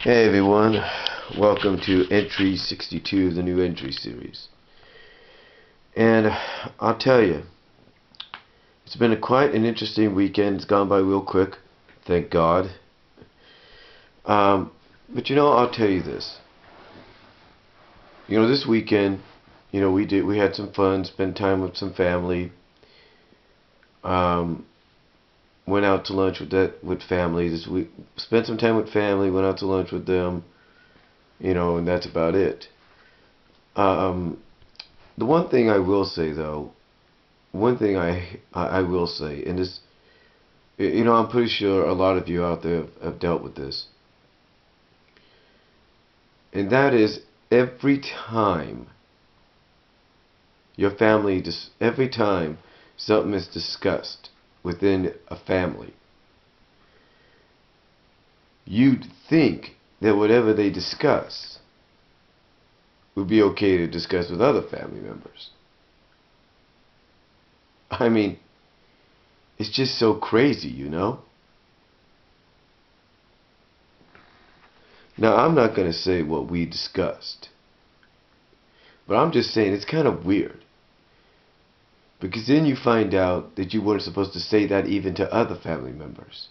Hey everyone, welcome to Entry 62 of the new Entry series. And I'll tell you, it's been quite an interesting weekend. It's gone by real quick, thank God. But I'll tell you this. This weekend, we had some fun, spent time with some family. Went out to lunch with family this week. Spent some time with family. Went out to lunch with them. And that's about it. The one thing I will say though, I will say, and this, I'm pretty sure a lot of you out there have dealt with this, and that is every time every time something is discussed within a family, you'd think that whatever they discuss would be okay to discuss with other family members. I mean, it's just so crazy, Now, I'm not going to say what we discussed, but I'm just saying it's kind of weird. Because then you find out that you weren't supposed to say that even to other family members.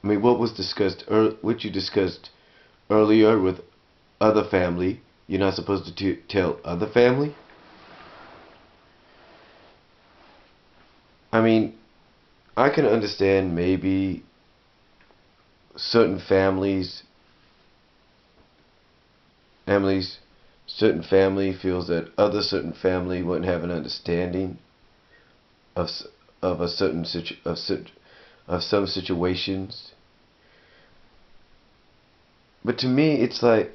I mean, what you discussed earlier with other family, you're not supposed to tell other family? I mean, I can understand maybe certain certain family feels that other certain family wouldn't have an understanding of some situations. But to me, it's like,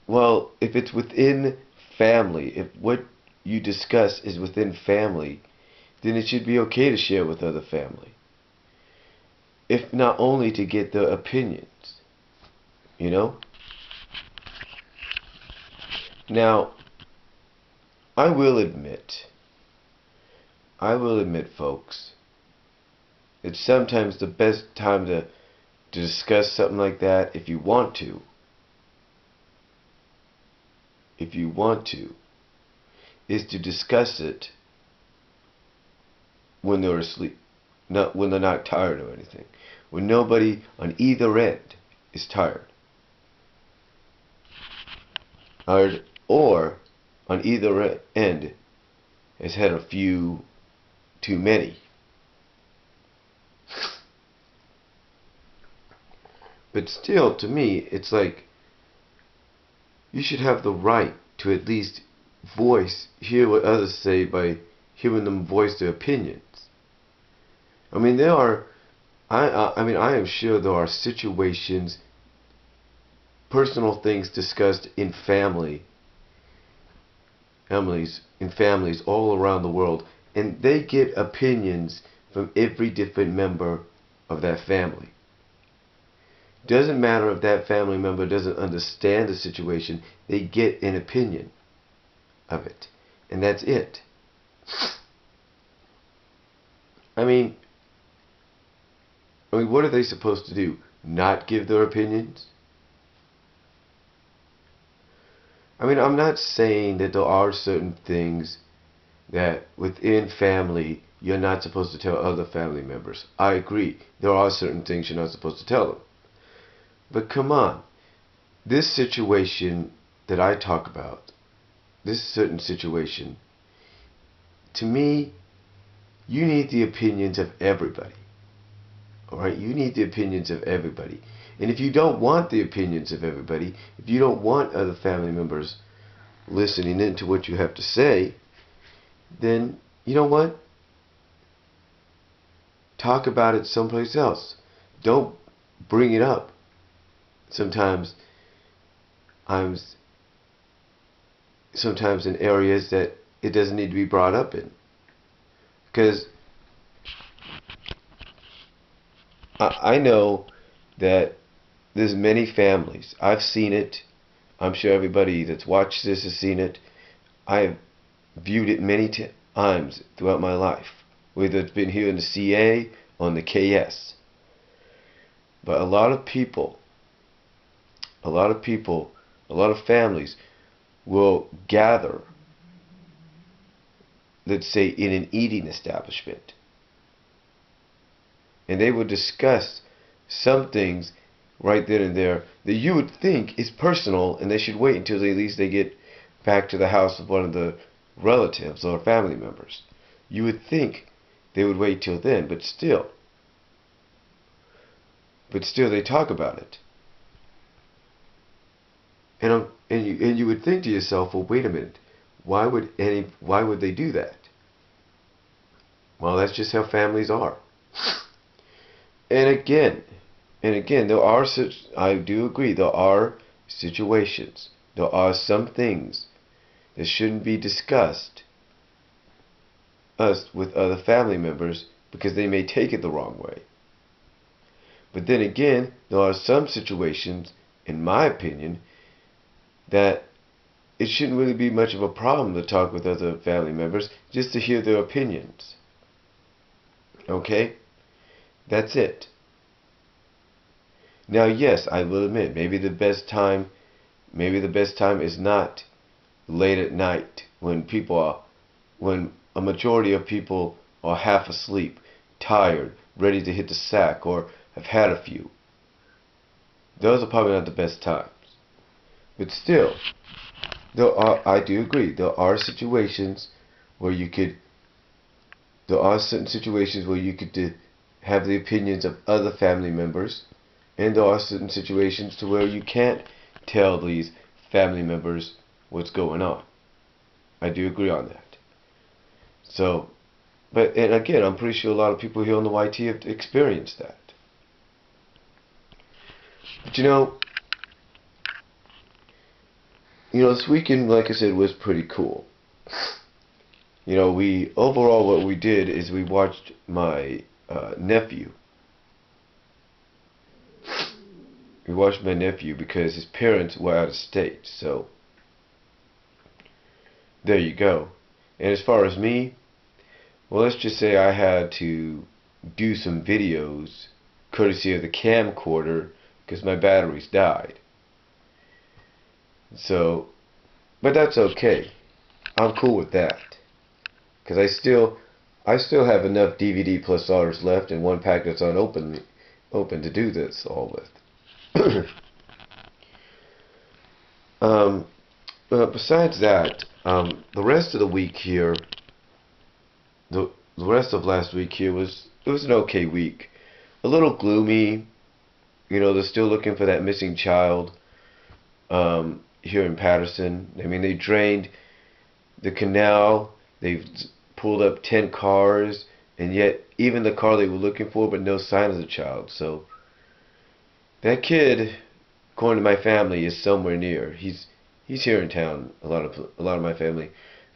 well, if it's within family, if what you discuss is within family, then it should be okay to share with other family. If not only to get their opinions, Now, I will admit, folks, it's sometimes the best time to discuss something like that if you want to, is to discuss it when they're asleep, not when they're not tired or anything, when nobody on either end is tired, or on either end has had a few too many. But still, to me, it's like you should have the right to at least hear what others say by hearing them voice their opinions. I mean, I am sure there are situations, personal things discussed in families all around the world, and they get opinions from every different member of that family. Doesn't matter if that family member doesn't understand the situation, they get an opinion of it, and that's it. I mean, what are they supposed to do? Not give their opinions? I mean, I'm not saying that there are certain things that within family you're not supposed to tell other family members. I agree. There are certain things you're not supposed to tell them. But come on. This situation that I talk about, this certain situation, to me, you need the opinions of everybody. Alright? You need the opinions of everybody. And if you don't want the opinions of everybody, if you don't want other family members listening into what you have to say, then, you know what? Talk about it someplace else. Don't bring it up. Sometimes in areas that it doesn't need to be brought up in. Because I know that there's many families. I've seen it. I'm sure everybody that's watched this has seen it. I've viewed it many times throughout my life, whether it's been here in the CA or in the KS. But a lot of people a lot of people, a lot of families will gather, let's say, in an eating establishment, and they will discuss some things right then and there that you would think is personal, and they should wait until at least they get back to the house of one of the relatives or family members. You would think they would wait till then, but still they talk about it. And you would think to yourself, well, wait a minute, why would they do that? Well, that's just how families are. And again, I do agree, there are situations, there are some things that shouldn't be discussed with other family members because they may take it the wrong way. But then again, there are some situations, in my opinion, that it shouldn't really be much of a problem to talk with other family members just to hear their opinions. Okay? That's it. Now, yes, I will admit, maybe the best time is not late at night when a majority of people are half asleep, tired, ready to hit the sack, or have had a few. Those are probably not the best times. But still, I do agree, there are certain situations where you could have the opinions of other family members, and there are certain situations to where you can't tell these family members what's going on. I do agree on that. So, and again, I'm pretty sure a lot of people here on the YT have experienced that. But this weekend, like I said, was pretty cool. What we did is we watched my nephew. We watched my nephew because his parents were out of state, so there you go. And as far as me, well, let's just say I had to do some videos courtesy of the camcorder because my batteries died. So, but that's okay. I'm cool with that because I still have enough DVD plus solders left and one pack that's open to do this all with. Besides that, the rest of the week here, the rest of last week here was an okay week. A little gloomy. They're still looking for that missing child here in Patterson. I mean, they drained the canal. They've pulled up 10 cars, and yet even the car they were looking for, but no sign of the child. So that kid, according to my family, is somewhere near. He's here in town. A lot of my family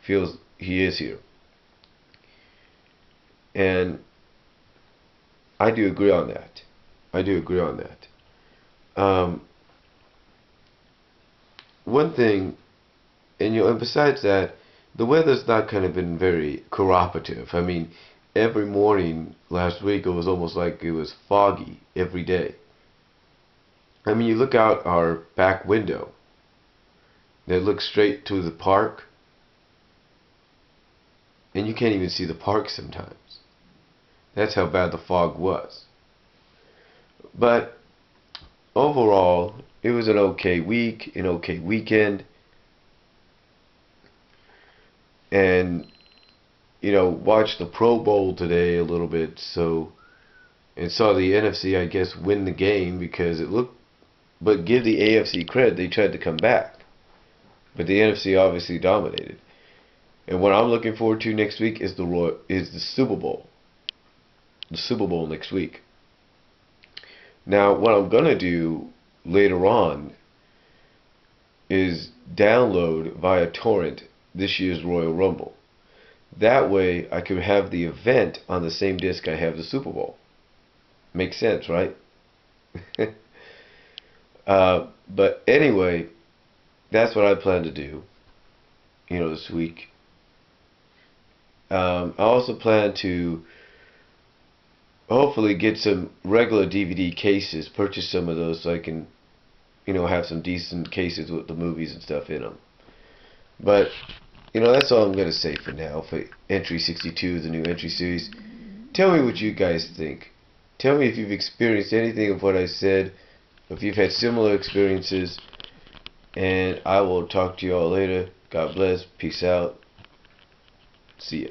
feels he is here, and I do agree on that. One thing, and besides that, the weather's not kind of been very cooperative. I mean, every morning last week it was almost like it was foggy every day. I mean, you look out our back window that looks straight to the park, and you can't even see the park sometimes. That's how bad the fog was. But overall, it was an okay week, an okay weekend. And, watched the Pro Bowl today a little bit, and saw the NFC, I guess, win the game because but give the AFC credit, they tried to come back. But the NFC obviously dominated. And what I'm looking forward to next week is the Super Bowl. The Super Bowl next week. Now, what I'm going to do later on is download via torrent this year's Royal Rumble. That way, I could have the event on the same disc I have the Super Bowl. Makes sense, right? But anyway, that's what I plan to do, this week. I also plan to hopefully get some regular DVD cases, purchase some of those so I can have some decent cases with the movies and stuff in them. But that's all I'm gonna say for now for Entry 62, the new Entry series. Tell me what you guys think. Tell me if you've experienced anything of what I said, if you've had similar experiences, and I will talk to you all later. God bless. Peace out. See ya.